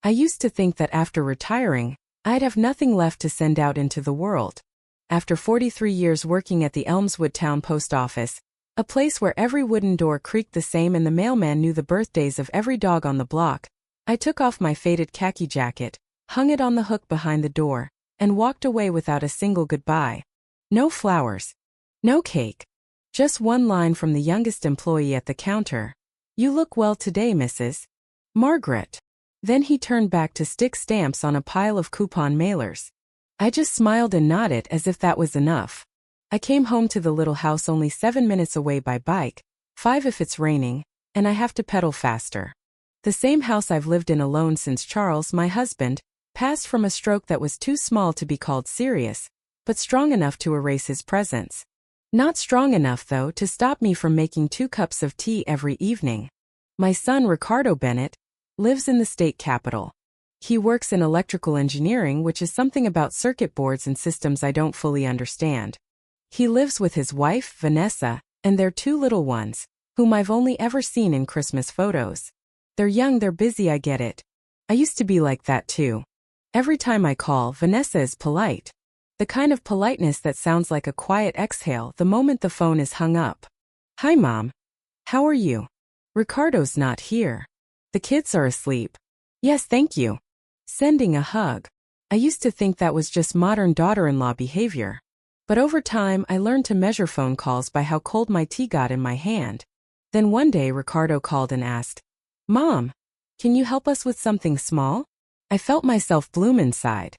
I used to think that after retiring, I'd have nothing left to send out into the world. After 43 years working at the Elmswood Town Post Office, a place where every wooden door creaked the same and the mailman knew the birthdays of every dog on the block, I took off my faded khaki jacket, hung it on the hook behind the door, and walked away without a single goodbye. No flowers. No cake. Just one line from the youngest employee at the counter. "You look well today, Mrs. Margaret." Then he turned back to stick stamps on a pile of coupon mailers. I just smiled and nodded as if that was enough. I came home to the little house only 7 minutes away by bike, 5 if it's raining, and I have to pedal faster. The same house I've lived in alone since Charles, my husband, passed from a stroke that was too small to be called serious, but strong enough to erase his presence. Not strong enough, though, to stop me from making 2 cups of tea every evening. My son, Ricardo Bennett, lives in the state capital. He works in electrical engineering, which is something about circuit boards and systems I don't fully understand. He lives with his wife, Vanessa, and their 2 little ones, whom I've only ever seen in Christmas photos. They're young, they're busy, I get it. I used to be like that too. Every time I call, Vanessa is polite. The kind of politeness that sounds like a quiet exhale the moment the phone is hung up. "Hi, Mom. How are you? Ricardo's not here. The kids are asleep." "Yes, thank you." Sending a hug. I used to think that was just modern daughter-in-law behavior. But over time, I learned to measure phone calls by how cold my tea got in my hand. Then one day, Ricardo called and asked, "Mom, can you help us with something small?" I felt myself bloom inside.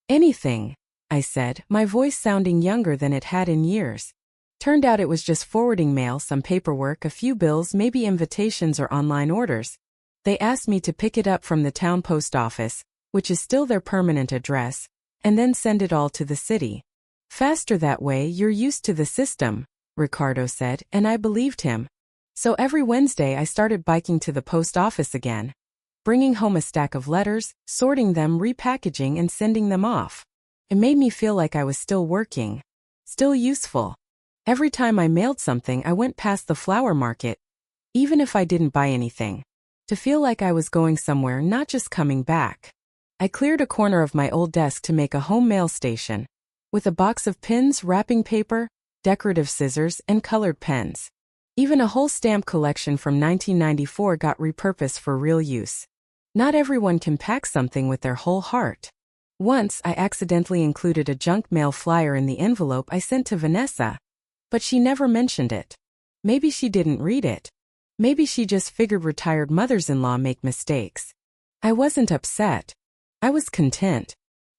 "Anything," I said, my voice sounding younger than it had in years. Turned out it was just forwarding mail, some paperwork, a few bills, maybe invitations or online orders. They asked me to pick it up from the town post office, which is still their permanent address, and then send it all to the city. "Faster that way, you're used to the system," Ricardo said, and I believed him. So every Wednesday I started biking to the post office again, bringing home a stack of letters, sorting them, repackaging, and sending them off. It made me feel like I was still working, still useful. Every time I mailed something, I went past the flower market, even if I didn't buy anything, to feel like I was going somewhere, not just coming back. I cleared a corner of my old desk to make a home mail station, with a box of pins, wrapping paper, decorative scissors, and colored pens. Even a whole stamp collection from 1994 got repurposed for real use. Not everyone can pack something with their whole heart. Once, I accidentally included a junk mail flyer in the envelope I sent to Vanessa, but she never mentioned it. Maybe she didn't read it. Maybe she just figured retired mothers-in-law make mistakes. I wasn't upset. I was content.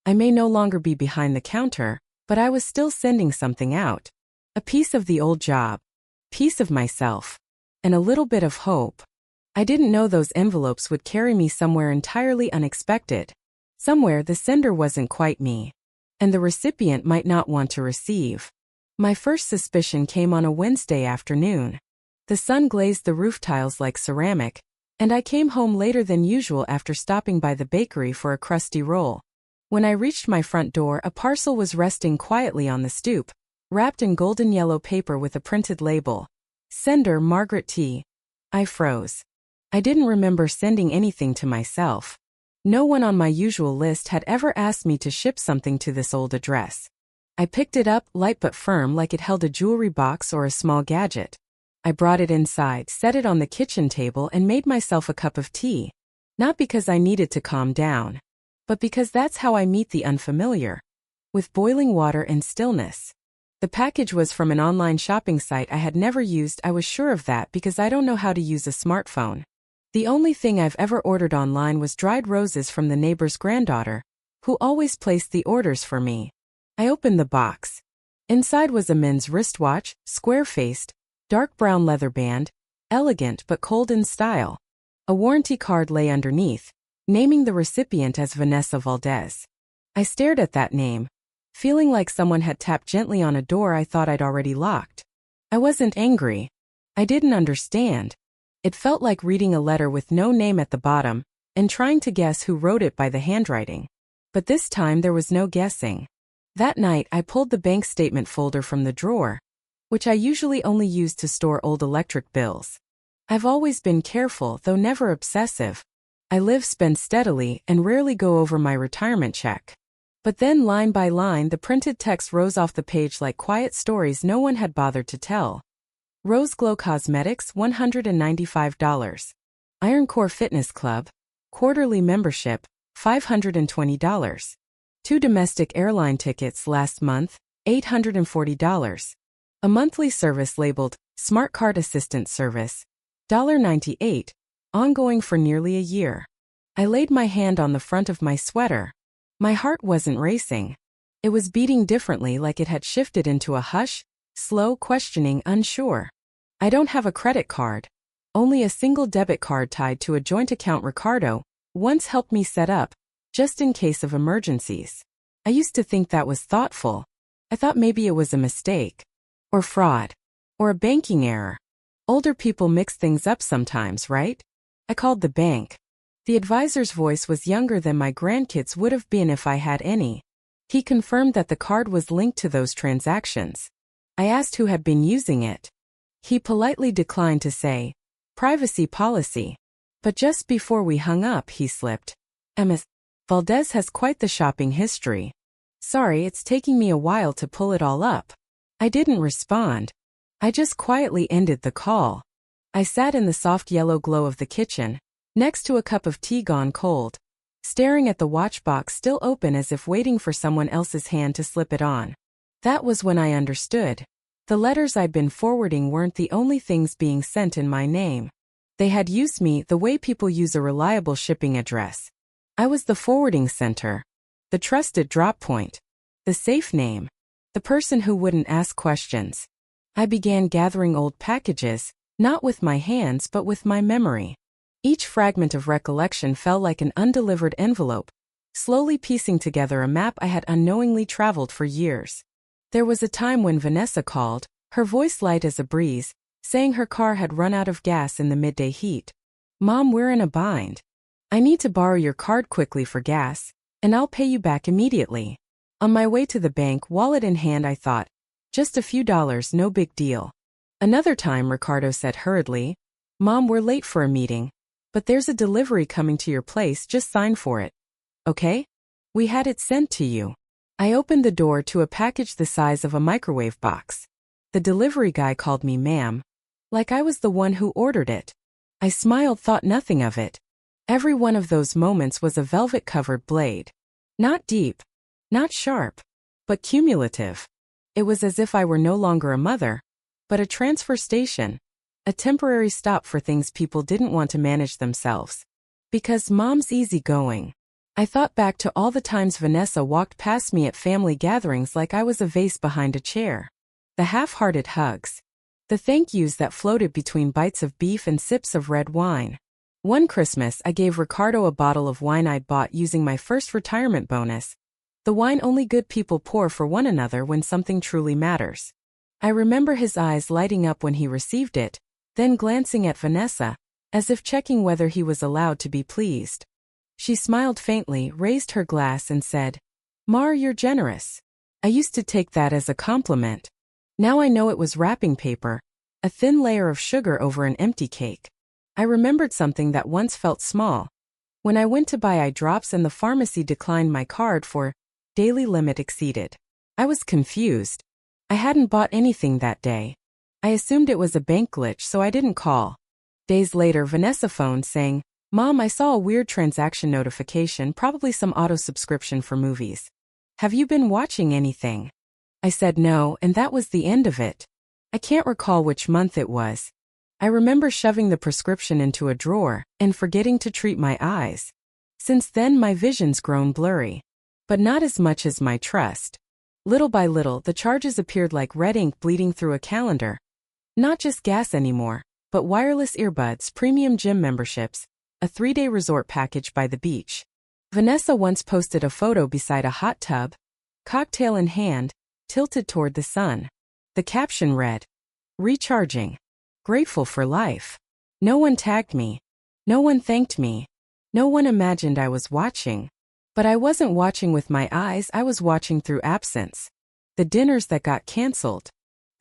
I may no longer be behind the counter, but I was still sending something out. A piece of the old job. Piece of myself. And a little bit of hope. I didn't know those envelopes would carry me somewhere entirely unexpected. Somewhere the sender wasn't quite me, and the recipient might not want to receive. My first suspicion came on a Wednesday afternoon. The sun glazed the roof tiles like ceramic, and I came home later than usual after stopping by the bakery for a crusty roll. When I reached my front door, a parcel was resting quietly on the stoop, wrapped in golden yellow paper with a printed label. "Sender Margaret T." I froze. I didn't remember sending anything to myself. No one on my usual list had ever asked me to ship something to this old address. I picked it up, light but firm, like it held a jewelry box or a small gadget. I brought it inside, set it on the kitchen table, and made myself a cup of tea. Not because I needed to calm down, but because that's how I meet the unfamiliar. With boiling water and stillness. The package was from an online shopping site I had never used. I was sure of that because I don't know how to use a smartphone. The only thing I've ever ordered online was dried roses from the neighbor's granddaughter, who always placed the orders for me. I opened the box. Inside was a men's wristwatch, square-faced, dark brown leather band, elegant but cold in style. A warranty card lay underneath, naming the recipient as Vanessa Valdez. I stared at that name, feeling like someone had tapped gently on a door I thought I'd already locked. I wasn't angry. I didn't understand. It felt like reading a letter with no name at the bottom, and trying to guess who wrote it by the handwriting. But this time there was no guessing. That night I pulled the bank statement folder from the drawer, which I usually only use to store old electric bills. I've always been careful, though never obsessive. I live, spend steadily, and rarely go over my retirement check. But then line by line the printed text rose off the page like quiet stories no one had bothered to tell. Rose Glow Cosmetics, $195. Iron Core Fitness Club, quarterly membership, $520. 2 domestic airline tickets last month, $840. A monthly service labeled Smart Card Assistant Service, $1.98, ongoing for nearly a year. I laid my hand on the front of my sweater. My heart wasn't racing. It was beating differently, like it had shifted into a hush, slow, questioning, unsure. I don't have a credit card. Only a single debit card tied to a joint account Ricardo once helped me set up, just in case of emergencies. I used to think that was thoughtful. I thought maybe it was a mistake. Or fraud. Or a banking error. Older people mix things up sometimes, right? I called the bank. The advisor's voice was younger than my grandkids would have been if I had any. He confirmed that the card was linked to those transactions. I asked who had been using it. He politely declined to say, privacy policy. But just before we hung up, he slipped, Ms. Valdez has quite the shopping history. Sorry, it's taking me a while to pull it all up. I didn't respond. I just quietly ended the call. I sat in the soft yellow glow of the kitchen, next to a cup of tea gone cold, staring at the watch box still open as if waiting for someone else's hand to slip it on. That was when I understood. The letters I'd been forwarding weren't the only things being sent in my name. They had used me the way people use a reliable shipping address. I was the forwarding center, the trusted drop point, the safe name, the person who wouldn't ask questions. I began gathering old packages, not with my hands but with my memory. Each fragment of recollection fell like an undelivered envelope, slowly piecing together a map I had unknowingly traveled for years. There was a time when Vanessa called, her voice light as a breeze, saying her car had run out of gas in the midday heat. Mom, we're in a bind. I need to borrow your card quickly for gas, and I'll pay you back immediately. On my way to the bank, wallet in hand, I thought, just a few dollars, no big deal. Another time, Ricardo said hurriedly, Mom, we're late for a meeting, but there's a delivery coming to your place, just sign for it. Okay? We had it sent to you. I opened the door to a package the size of a microwave box. The delivery guy called me ma'am, like I was the one who ordered it. I smiled, thought nothing of it. Every one of those moments was a velvet-covered blade. Not deep, not sharp, but cumulative. It was as if I were no longer a mother, but a transfer station, a temporary stop for things people didn't want to manage themselves. Because Mom's easygoing. I thought back to all the times Vanessa walked past me at family gatherings like I was a vase behind a chair. The half-hearted hugs. The thank yous that floated between bites of beef and sips of red wine. One Christmas, I gave Ricardo a bottle of wine I'd bought using my first retirement bonus. The wine only good people pour for one another when something truly matters. I remember his eyes lighting up when he received it, then glancing at Vanessa, as if checking whether he was allowed to be pleased. She smiled faintly, raised her glass and said, Mar, you're generous. I used to take that as a compliment. Now I know it was wrapping paper, a thin layer of sugar over an empty cake. I remembered something that once felt small. When I went to buy eye drops and the pharmacy declined my card for daily limit exceeded. I was confused. I hadn't bought anything that day. I assumed it was a bank glitch, so I didn't call. Days later, Vanessa phoned saying, Mom, I saw a weird transaction notification, probably some auto subscription for movies. Have you been watching anything? I said no, and that was the end of it. I can't recall which month it was. I remember shoving the prescription into a drawer and forgetting to treat my eyes. Since then, my vision's grown blurry. But not as much as my trust. Little by little, the charges appeared like red ink bleeding through a calendar. Not just gas anymore, but wireless earbuds, premium gym memberships, a 3-day resort package by the beach. Vanessa once posted a photo beside a hot tub, cocktail in hand, tilted toward the sun. The caption read, Recharging. Grateful for life. No one tagged me. No one thanked me. No one imagined I was watching. But I wasn't watching with my eyes, I was watching through absence. The dinners that got canceled.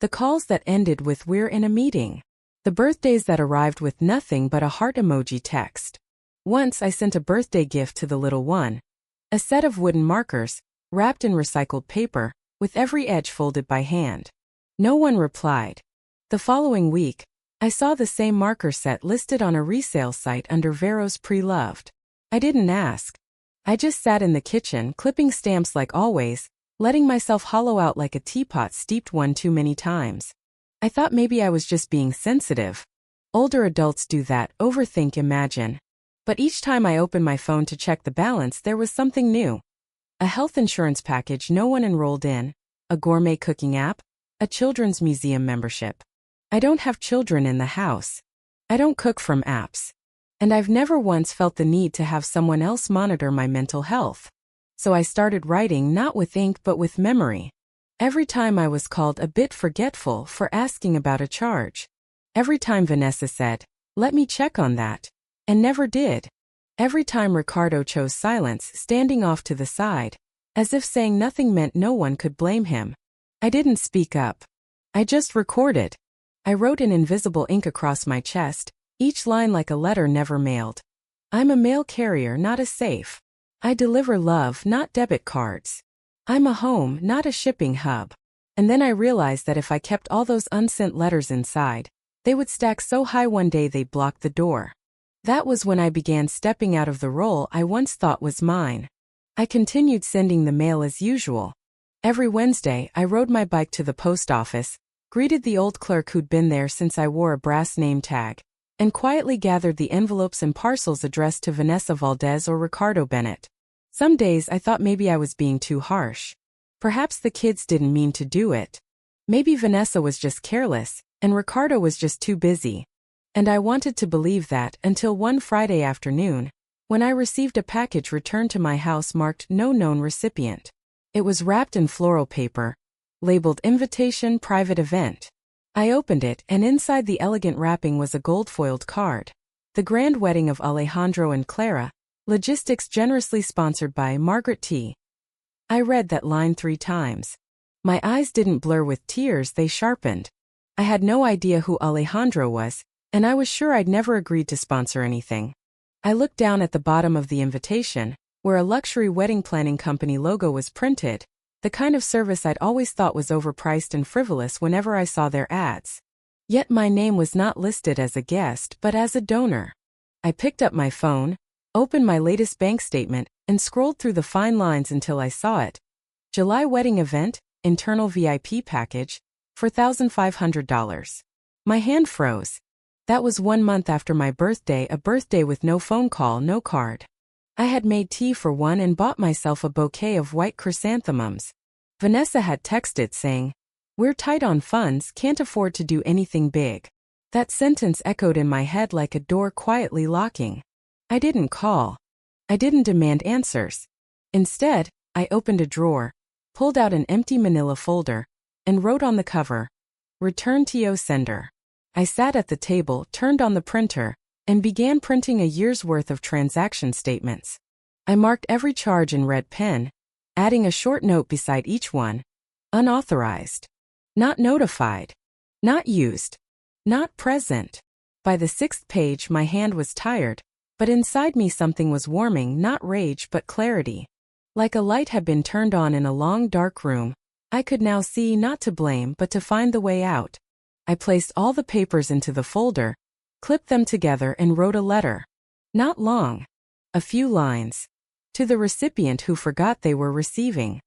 The calls that ended with we're in a meeting. The birthdays that arrived with nothing but a heart emoji text. Once I sent a birthday gift to the little one. A set of wooden markers, wrapped in recycled paper, with every edge folded by hand. No one replied. The following week, I saw the same marker set listed on a resale site under Vero's Pre-Loved. I didn't ask. I just sat in the kitchen, clipping stamps like always, letting myself hollow out like a teapot steeped one too many times. I thought maybe I was just being sensitive. Older adults do that, overthink, imagine. But each time I opened my phone to check the balance, there was something new. A health insurance package no one enrolled in, a gourmet cooking app, a children's museum membership. I don't have children in the house. I don't cook from apps. And I've never once felt the need to have someone else monitor my mental health. So I started writing not with ink but with memory. Every time I was called a bit forgetful for asking about a charge. Every time Vanessa said, "Let me check on that," and never did. Every time Ricardo chose silence, standing off to the side, as if saying nothing meant no one could blame him. I didn't speak up. I just recorded. I wrote in invisible ink across my chest, each line like a letter never mailed. I'm a mail carrier, not a safe. I deliver love, not debit cards. I'm a home, not a shipping hub. And then I realized that if I kept all those unsent letters inside, they would stack so high one day they'd block the door. That was when I began stepping out of the role I once thought was mine. I continued sending the mail as usual. Every Wednesday, I rode my bike to the post office, greeted the old clerk who'd been there since I wore a brass name tag, and quietly gathered the envelopes and parcels addressed to Vanessa Valdez or Ricardo Bennett. Some days I thought maybe I was being too harsh. Perhaps the kids didn't mean to do it. Maybe Vanessa was just careless, and Ricardo was just too busy. And I wanted to believe that until one Friday afternoon, when I received a package returned to my house marked "No Known Recipient." It was wrapped in floral paper, labeled "Invitation Private Event." I opened it, and inside the elegant wrapping was a gold-foiled card. The grand wedding of Alejandro and Clara, logistics generously sponsored by Margaret T. I read that line 3 times. My eyes didn't blur with tears, they sharpened. I had no idea who Alejandro was, and I was sure I'd never agreed to sponsor anything. I looked down at the bottom of the invitation, where a luxury wedding planning company logo was printed, the kind of service I'd always thought was overpriced and frivolous whenever I saw their ads. Yet my name was not listed as a guest but as a donor. I picked up my phone, opened my latest bank statement, and scrolled through the fine lines until I saw it. July wedding event, internal VIP package, $4,500. My hand froze. That was 1 month after my birthday, a birthday with no phone call, no card. I had made tea for one and bought myself a bouquet of white chrysanthemums. Vanessa had texted saying, "We're tight on funds, can't afford to do anything big." That sentence echoed in my head like a door quietly locking. I didn't call. I didn't demand answers. Instead, I opened a drawer, pulled out an empty manila folder, and wrote on the cover, "Return to sender." I sat at the table, turned on the printer, and began printing a year's worth of transaction statements. I marked every charge in red pen, adding a short note beside each one. Unauthorized. Not notified. Not used. Not present. By the 6th page my hand was tired, but inside me something was warming, not rage but clarity. Like a light had been turned on in a long dark room, I could now see, not to blame but to find the way out. I placed all the papers into the folder, clipped them together and wrote a letter. Not long. A few lines. To the recipient who forgot they were receiving.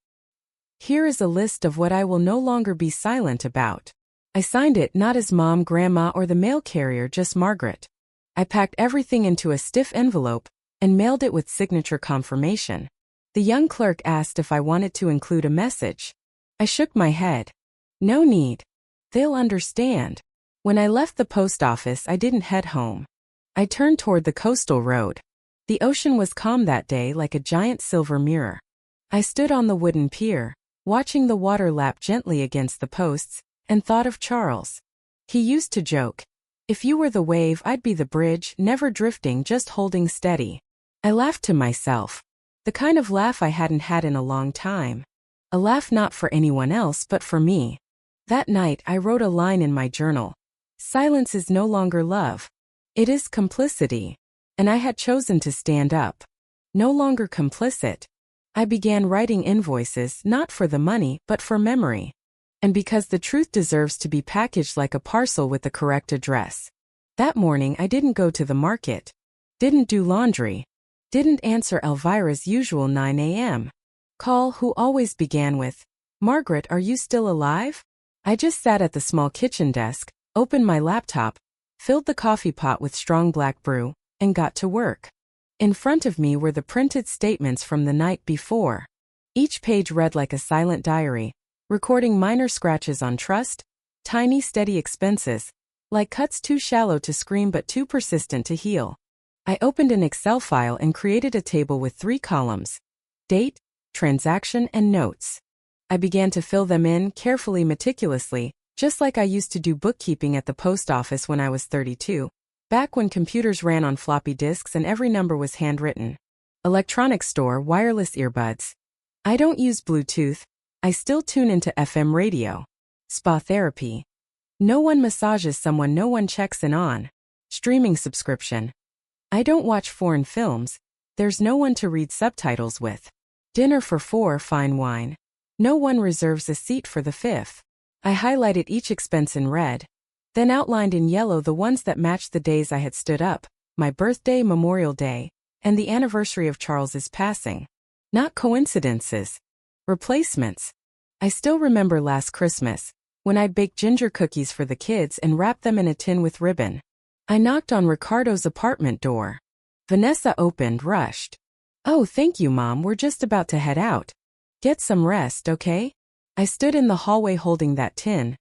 Here is a list of what I will no longer be silent about. I signed it not as Mom, Grandma, or the mail carrier, just Margaret. I packed everything into a stiff envelope and mailed it with signature confirmation. The young clerk asked if I wanted to include a message. I shook my head. No need. They'll understand. When I left the post office, I didn't head home. I turned toward the coastal road. The ocean was calm that day, like a giant silver mirror. I stood on the wooden pier, watching the water lap gently against the posts, and thought of Charles. He used to joke, "If you were the wave, I'd be the bridge, never drifting, just holding steady." I laughed to myself. The kind of laugh I hadn't had in a long time. A laugh not for anyone else but for me. That night I wrote a line in my journal. Silence is no longer love. It is complicity. And I had chosen to stand up. No longer complicit. I began writing invoices not for the money but for memory. And because the truth deserves to be packaged like a parcel with the correct address. That morning I didn't go to the market. Didn't do laundry. Didn't answer Elvira's usual 9 a.m. call, who always began with, "Margaret, are you still alive?" I just sat at the small kitchen desk, opened my laptop, filled the coffee pot with strong black brew, and got to work. In front of me were the printed statements from the night before. Each page read like a silent diary, recording minor scratches on trust, tiny steady expenses, like cuts too shallow to scream but too persistent to heal. I opened an Excel file and created a table with 3 columns: date, transaction, and notes. I began to fill them in carefully, meticulously, just like I used to do bookkeeping at the post office when I was 32, back when computers ran on floppy disks and every number was handwritten. Electronics store, wireless earbuds. I don't use Bluetooth. I still tune into FM radio. Spa therapy. No one massages someone no one checks in on. Streaming subscription. I don't watch foreign films. There's no one to read subtitles with. Dinner for 4, fine wine. No one reserves a seat for the 5th. I highlighted each expense in red, then outlined in yellow the ones that matched the days I had stood up: my birthday, Memorial Day, and the anniversary of Charles's passing. Not coincidences. Replacements. I still remember last Christmas, when I baked ginger cookies for the kids and wrapped them in a tin with ribbon. I knocked on Ricardo's apartment door. Vanessa opened, rushed. "Oh, thank you, Mom, we're just about to head out. Get some rest, okay?" I stood in the hallway holding that tin,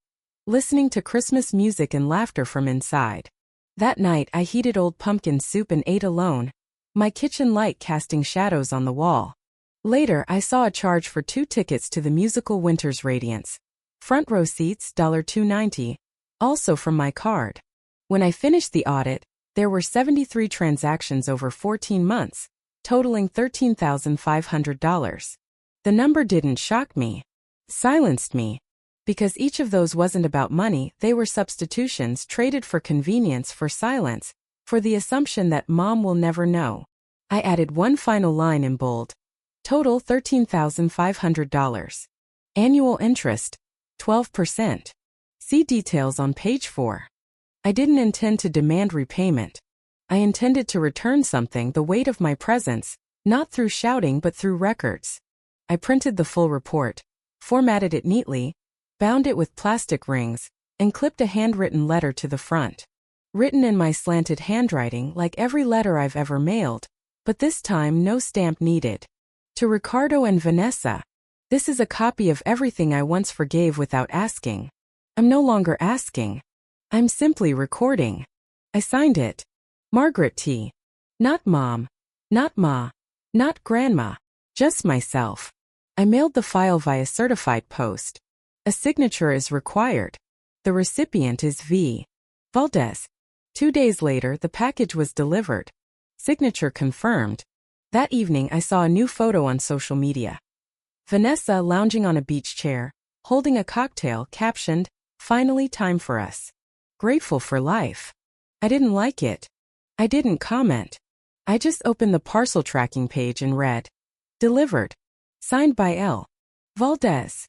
listening to Christmas music and laughter from inside. That night I heated old pumpkin soup and ate alone, my kitchen light casting shadows on the wall. Later I saw a charge for 2 tickets to the musical Winter's Radiance. Front row seats, $2.90, also from my card. When I finished the audit, there were 73 transactions over 14 months, totaling $13,500. The number didn't shock me. Silenced me. Because each of those wasn't about money, they were substitutions traded for convenience, for silence, for the assumption that Mom will never know. I added one final line in bold. Total $13,500. Annual interest, 12%. See details on page 4. I didn't intend to demand repayment. I intended to return something, the weight of my presence, not through shouting but through records. I printed the full report, formatted it neatly, bound it with plastic rings, and clipped a handwritten letter to the front. Written in my slanted handwriting like every letter I've ever mailed, but this time no stamp needed. To Ricardo and Vanessa, this is a copy of everything I once forgave without asking. I'm no longer asking. I'm simply recording. I signed it. Margaret T. Not Mom. Not Ma. Not Grandma. Just myself. I mailed the file via certified post. A signature is required. The recipient is V. Valdez. 2 days later, the package was delivered. Signature confirmed. That evening, I saw a new photo on social media. Vanessa lounging on a beach chair, holding a cocktail, captioned, "Finally time for us. Grateful for life." I didn't like it. I didn't comment. I just opened the parcel tracking page and read, "Delivered. Signed by L. Valdez."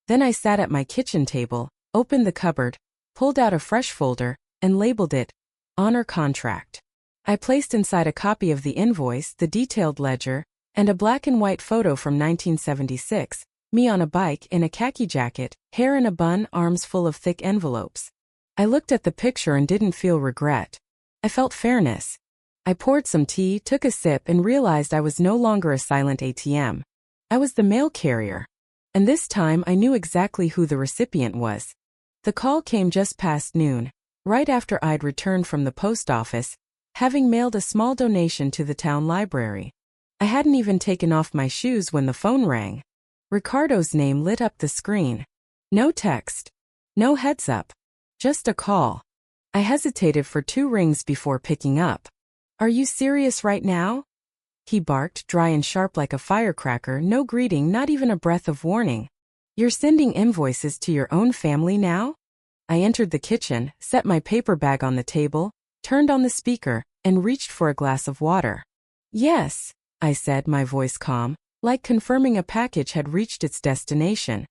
Then I sat at my kitchen table, opened the cupboard, pulled out a fresh folder, and labeled it, "Honor Contract." I placed inside a copy of the invoice, the detailed ledger, and a black and white photo from 1976, me on a bike in a khaki jacket, hair in a bun, arms full of thick envelopes. I looked at the picture and didn't feel regret. I felt fairness. I poured some tea, took a sip, and realized I was no longer a silent ATM. I was the mail carrier. And this time I knew exactly who the recipient was. The call came just past noon, right after I'd returned from the post office, having mailed a small donation to the town library. I hadn't even taken off my shoes when the phone rang. Ricardo's name lit up the screen. No text. No heads up. Just a call. I hesitated for 2 rings before picking up. "Are you serious right now?" he barked, dry and sharp like a firecracker, no greeting, not even a breath of warning. "You're sending invoices to your own family now?" I entered the kitchen, set my paper bag on the table, turned on the speaker, and reached for a glass of water. Yes, I said, my voice calm, like confirming a package had reached its destination.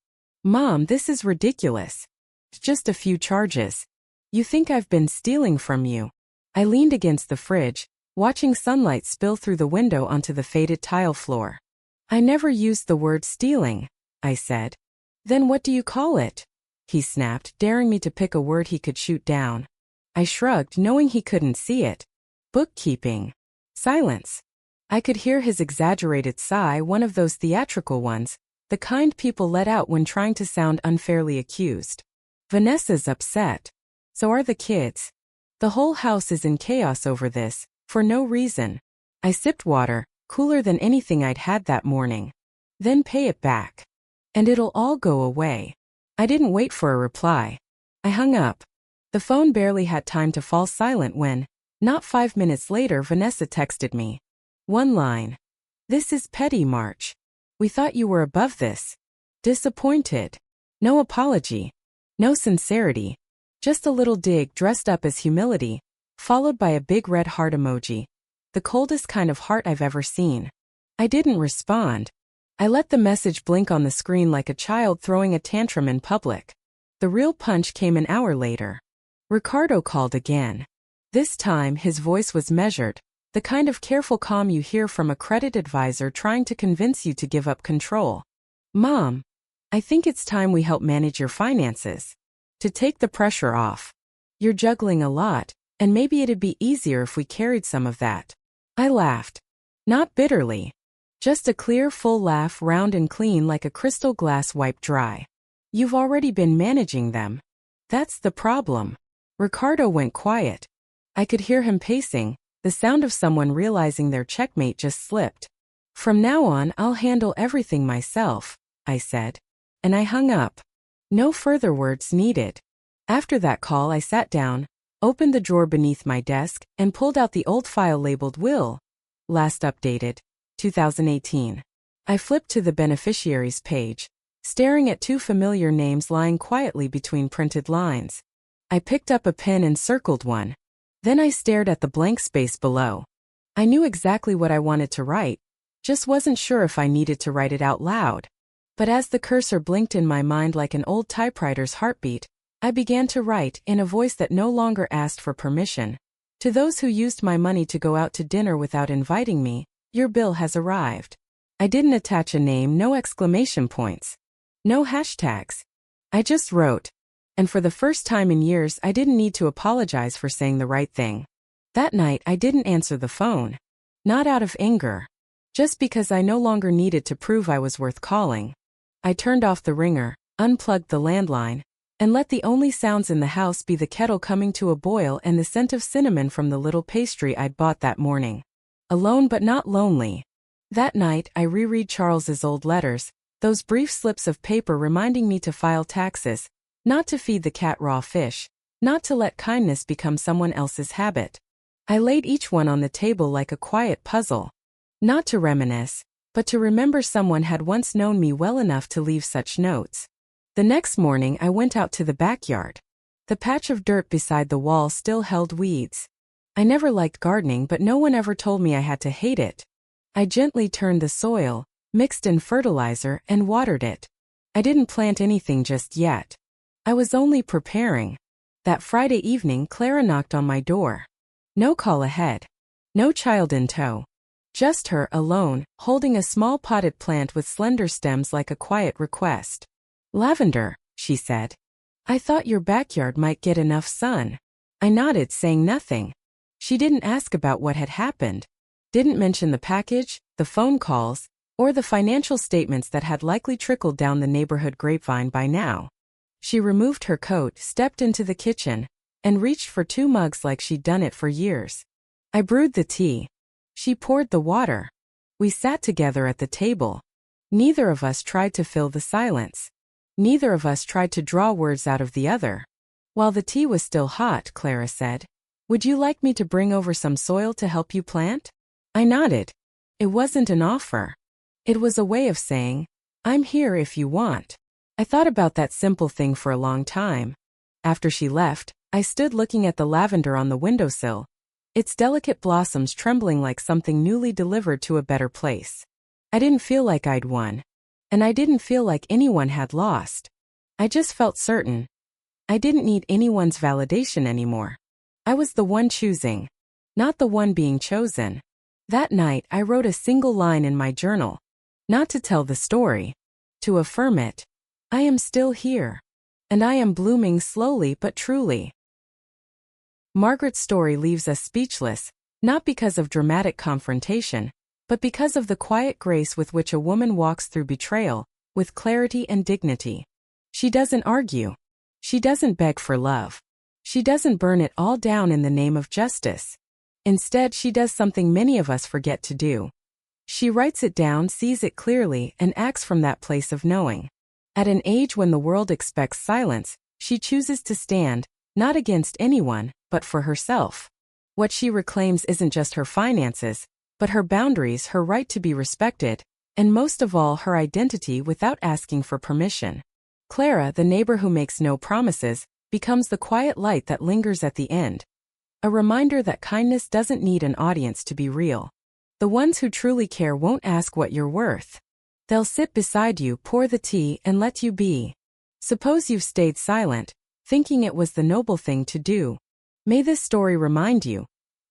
Mom, this is ridiculous. Just a few charges. You think I've been stealing from you? I leaned against the fridge, watching sunlight spill through the window onto the faded tile floor. I never used the word stealing, I said. Then what do you call it? He snapped, daring me to pick a word he could shoot down. I shrugged, knowing he couldn't see it. Bookkeeping. Silence. I could hear his exaggerated sigh, one of those theatrical ones, the kind people let out when trying to sound unfairly accused. Vanessa's upset. So are the kids. The whole house is in chaos over this, for no reason. I sipped water, cooler than anything I'd had that morning. Then pay it back. And it'll all go away. I didn't wait for a reply. I hung up. The phone barely had time to fall silent when, not 5 minutes later, Vanessa texted me. One line. This is petty, March. We thought you were above this. Disappointed. No apology. No sincerity. Just a little dig dressed up as humility, followed by a big red heart emoji. The coldest kind of heart I've ever seen. I didn't respond. I let the message blink on the screen like a child throwing a tantrum in public. The real punch came an hour later. Ricardo called again. This time his voice was measured, the kind of careful calm you hear from a credit advisor trying to convince you to give up control. Mom, I think it's time we help manage your finances. To take the pressure off. You're juggling a lot, and maybe it'd be easier if we carried some of that. I laughed. Not bitterly. Just a clear, full laugh, round and clean like a crystal glass wiped dry. You've already been managing them. That's the problem. Ricardo went quiet. I could hear him pacing, the sound of someone realizing their checkmate just slipped. From now on, I'll handle everything myself, I said. And I hung up. No further words needed. After that call, I sat down, opened the drawer beneath my desk, and pulled out the old file labeled Will. Last updated, 2018. I flipped to the beneficiaries page, staring at two familiar names lying quietly between printed lines. I picked up a pen and circled one. Then I stared at the blank space below. I knew exactly what I wanted to write, just wasn't sure if I needed to write it out loud. But as the cursor blinked in my mind like an old typewriter's heartbeat, I began to write in a voice that no longer asked for permission. To those who used my money to go out to dinner without inviting me, your bill has arrived. I didn't attach a name, no exclamation points. No hashtags. I just wrote. And for the first time in years, I didn't need to apologize for saying the right thing. That night, I didn't answer the phone. Not out of anger. Just because I no longer needed to prove I was worth calling. I turned off the ringer, unplugged the landline, and let the only sounds in the house be the kettle coming to a boil and the scent of cinnamon from the little pastry I'd bought that morning. Alone but not lonely. That night, I reread Charles's old letters, those brief slips of paper reminding me to file taxes, not to feed the cat raw fish, not to let kindness become someone else's habit. I laid each one on the table like a quiet puzzle. Not to reminisce, but to remember someone had once known me well enough to leave such notes. The next morning I went out to the backyard. The patch of dirt beside the wall still held weeds. I never liked gardening, but no one ever told me I had to hate it. I gently turned the soil, mixed in fertilizer, and watered it. I didn't plant anything just yet. I was only preparing. That Friday evening, Clara knocked on my door. No call ahead. No child in tow. Just her, alone, holding a small potted plant with slender stems like a quiet request. Lavender, she said. I thought your backyard might get enough sun. I nodded, saying nothing. She didn't ask about what had happened. Didn't mention the package, the phone calls, or the financial statements that had likely trickled down the neighborhood grapevine by now. She removed her coat, stepped into the kitchen, and reached for 2 mugs like she'd done it for years. I brewed the tea. She poured the water. We sat together at the table. Neither of us tried to fill the silence. Neither of us tried to draw words out of the other. While the tea was still hot, Clara said, "Would you like me to bring over some soil to help you plant?" I nodded. It wasn't an offer. It was a way of saying, I'm here if you want. I thought about that simple thing for a long time. After she left, I stood looking at the lavender on the windowsill, its delicate blossoms trembling like something newly delivered to a better place. I didn't feel like I'd won. And I didn't feel like anyone had lost. I just felt certain. I didn't need anyone's validation anymore. I was the one choosing, not the one being chosen. That night, I wrote a single line in my journal. Not to tell the story, to affirm it. I am still here. And I am blooming slowly but truly. Margaret's story leaves us speechless, not because of dramatic confrontation, but because of the quiet grace with which a woman walks through betrayal, with clarity and dignity. She doesn't argue. She doesn't beg for love. She doesn't burn it all down in the name of justice. Instead, she does something many of us forget to do. She writes it down, sees it clearly, and acts from that place of knowing. At an age when the world expects silence, she chooses to stand, not against anyone, but for herself. What she reclaims isn't just her finances, but her boundaries, her right to be respected, and most of all, her identity without asking for permission. Clara, the neighbor who makes no promises, becomes the quiet light that lingers at the end. A reminder that kindness doesn't need an audience to be real. The ones who truly care won't ask what you're worth. They'll sit beside you, pour the tea, and let you be. Suppose you've stayed silent, thinking it was the noble thing to do. May this story remind you,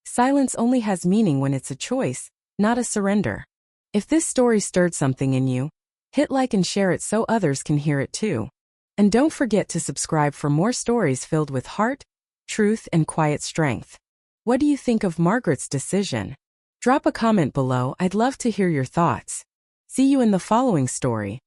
silence only has meaning when it's a choice, not a surrender. If this story stirred something in you, hit like and share it so others can hear it too. And don't forget to subscribe for more stories filled with heart, truth, and quiet strength. What do you think of Margaret's decision? Drop a comment below, I'd love to hear your thoughts. See you in the following story.